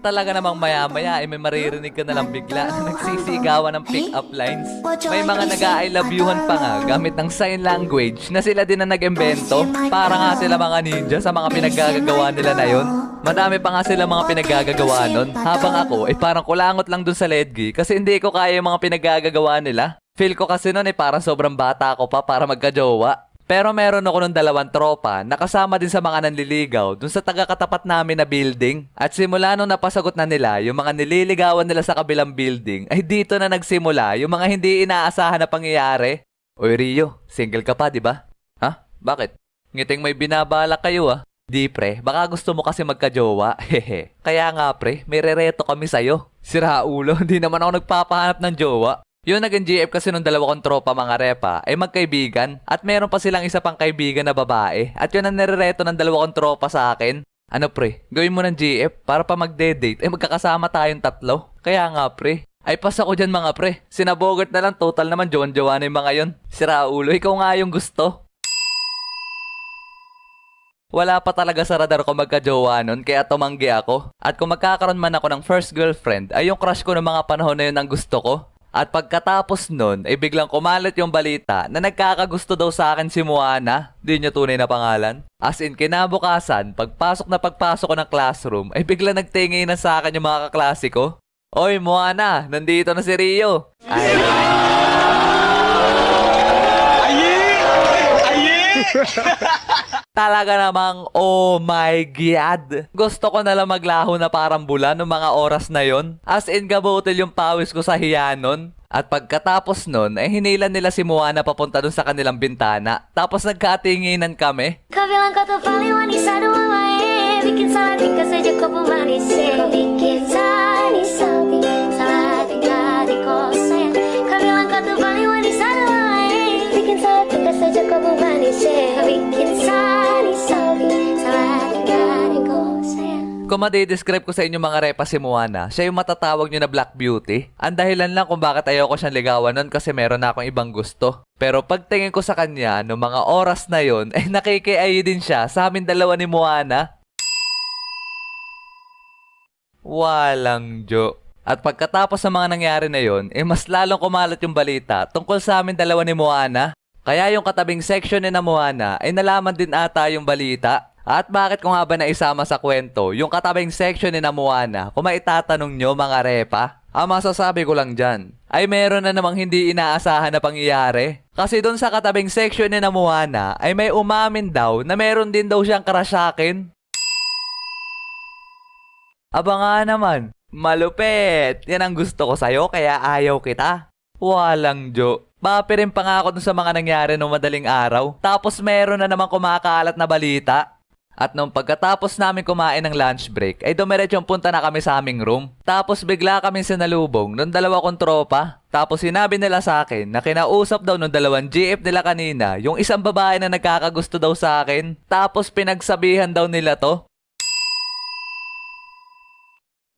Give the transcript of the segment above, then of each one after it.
Talaga namang maya-maya ay may maririnig ka na lang bigla na nagsisigawan ng pick-up lines. May mga nag-I love youhan pa nga gamit ng sign language na sila din na nag-imbento. Para nga sila mga ninja sa mga pinaggagawa nila na yon. Madami pa nga sila mga pinaggagawa nun. Habang ako ay parang kulangot lang dun sa ledgi kasi hindi ko kaya yung mga pinaggagawa nila. Feel ko kasi nun ay parang sobrang bata ako pa para magka-jowa. Pero meron ako ng 2 tropa na kasama din sa mga nanliligaw dun sa taga-katapat namin na building. At simula nung napasagot na nila yung mga nililigawan nila sa kabilang building, ay dito na nagsimula yung mga hindi inaasahan na pangyayari. Oy Rio, single ka pa, di ba? Ha? Bakit? Ngiting may binabalak kayo ah. Di pre, baka gusto mo kasi magka-jowa. Hehe. Kaya nga pre, may rereto kami sa'yo. Sira ulo, hindi naman ako nagpapahanap ng jowa. Yung naging GF kasi nung 2 kong tropa mga repa ay magkaibigan at meron pa silang isa pang kaibigan na babae at yun ang nirereto ng 2 kong tropa sa akin. Ano pre, gawin mo ng GF para pa magde-date ay magkakasama tayong 3. Kaya nga pre, ay pas ako dyan mga pre. Sinabogart na lang total naman jowa na yung mga yun. Sira ulo, ikaw nga yung gusto. Wala pa talaga sa radar ko magka-jowa nun kaya tumanggi ako. At kung magkakaroon man ako ng first girlfriend ay yung crush ko ng mga panahon na yun ang gusto ko. At pagkatapos nun, ay biglang kumalat yung balita na nagkakagusto daw sa akin si Moana. Di niya tunay na pangalan. As in, kinabukasan, pagpasok ko ng classroom, ay biglang nagtingin na sa akin yung mga kaklase ko. Oy, Moana, nandito na si Rio. Ay. Talaga namang, oh my God. Gusto ko na lang maglaho na parang bulan noong mga oras na yon. As in, gabutil yung pawis ko sa hiyanon. At pagkatapos nun, ay hinilan nila si Moana papunta dun sa kanilang bintana. Tapos nagkatinginan kami. Kabilang kau paling wanita dua wae, bikin salah tingkah saja kau pemanis, kau bikin salah sapi, salah tingkah di kau sayang. Kabilang kau paling wanita dua wae, bikin salah tingkah saja kau pemanis, kau bikin salah sapi, salah tingkah di kau sayang. Kung madidescribe ko sa inyo mga repa si Moana, siya yung matatawag nyo na Black Beauty. Ang dahilan lang kung bakit ayoko siyang ligawan nun kasi meron na akong ibang gusto. Pero pagtingin ko sa kanya, noong mga oras na yon, ay nakikiayi din siya sa amin dalawa ni Moana. Walang jo. At pagkatapos ng mga nangyari na yon, mas lalong kumalat yung balita tungkol sa amin dalawa ni Moana. Kaya yung katabing section ni na Moana ay nalaman din ata yung balita. At bakit ko nga ba naisama sa kwento yung katabing section ni na Moana kung maitatanong nyo mga repa? Ang masasabi ko lang dyan ay meron na namang hindi inaasahan na pangyayari. Kasi doon sa katabing section ni na Moana ay may umamin daw na meron din daw siyang crush sa akin. Aba nga naman, malupit. Yan ang gusto ko sa'yo kaya ayaw kita. Walang jo. Papirin pa nga ako dun sa mga nangyari nung madaling araw. Tapos meron na namang kumakalat na balita. At nung pagkatapos namin kumain ng lunch break, ay dumiretsyong punta na kami sa aming room. Tapos bigla kami sinalubong nung 2 kong tropa. Tapos sinabi nila sa akin na kinausap daw nung 2 GF nila kanina yung isang babae na nagkakagusto daw sa akin. Tapos pinagsabihan daw nila to.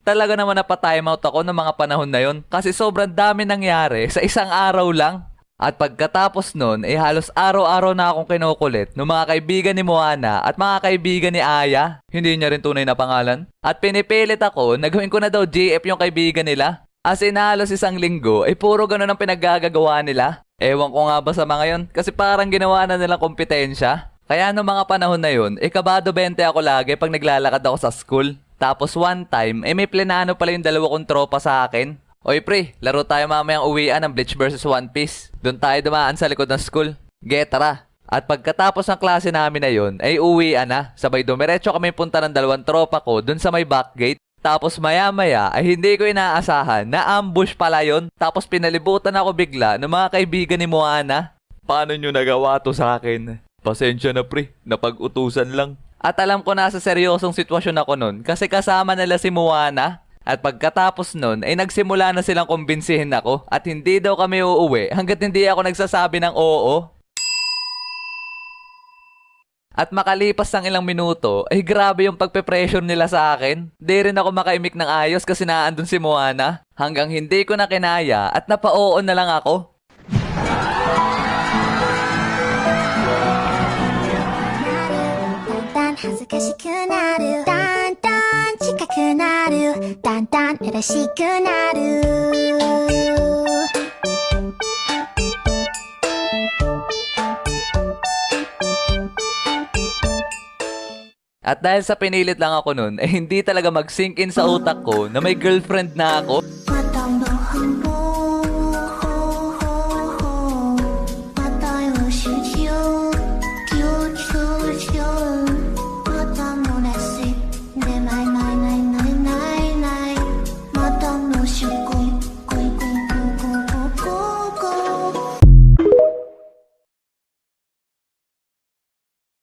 Talaga naman napatime out ako ng mga panahon na yon kasi sobrang dami nangyari sa isang araw lang. At pagkatapos nun, halos araw-araw na akong kinukulit ng mga kaibigan ni Moana at mga kaibigan ni Aya. Hindi niya rin tunay na pangalan. At pinipilit ako na gawin ko na daw GF yung kaibigan nila. As in halos isang linggo, puro ganun ang pinaggagawa nila. Ewan ko nga ba sa mga yon kasi parang ginawa na nilang kompetensya. Kaya noong mga panahon na yun, kabado 20 ako lagi pag naglalakad ako sa school. Tapos one time, may plenano pala yung 2 kong tropa sa akin. Oy pre, laro tayo mamayang uwian ng Bleach vs One Piece. Doon tayo dumaan sa likod ng school. Get tara. At pagkatapos ng klase namin na yun, ay uwian na. Sabay dumiretso kami punta ng 2 tropa ko doon sa may back gate. Tapos maya-maya ay hindi ko inaasahan na ambush pala yun. Tapos pinalibutan ako bigla ng mga kaibigan ni Moana. Paano nyo nagawa to sa akin? Pasensya na pre, napag-utusan lang. At alam ko nasa seryosong sitwasyon ako nun kasi kasama nila si Moana. At pagkatapos nun, ay nagsimula na silang kumbinsihin ako at hindi daw kami uuwi hanggat hindi ako nagsasabi ng oo. At makalipas ng ilang minuto, ay grabe yung pagpe-pressure nila sa akin. Di rin ako makaimik ng ayos kasi naandun si Moana. Hanggang hindi ko na kinaya at napa-oo na lang ako. なるだんだん嬉しくなる At dahil sa pinilit lang ako nun, eh hindi talaga mag-sink in sa utak ko na may girlfriend na ako.